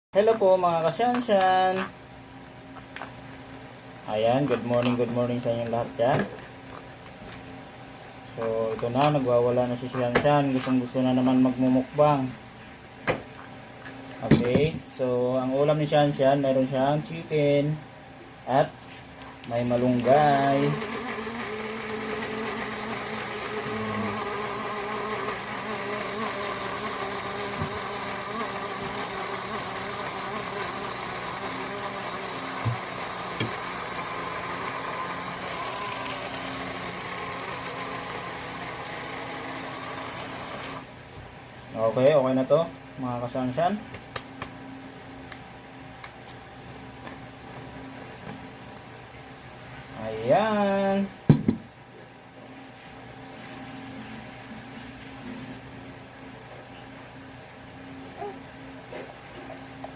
Hello po mga kasyansyan. Ayan, good morning sa inyong lahat yan. So, ito na, nagwawala na si Shanshan. Gusto na naman magmumukbang. Okay, so ang ulam ni Shanshan, meron siyang chicken at may malunggay. Okay, okay na to mga kasansyan. Ayan.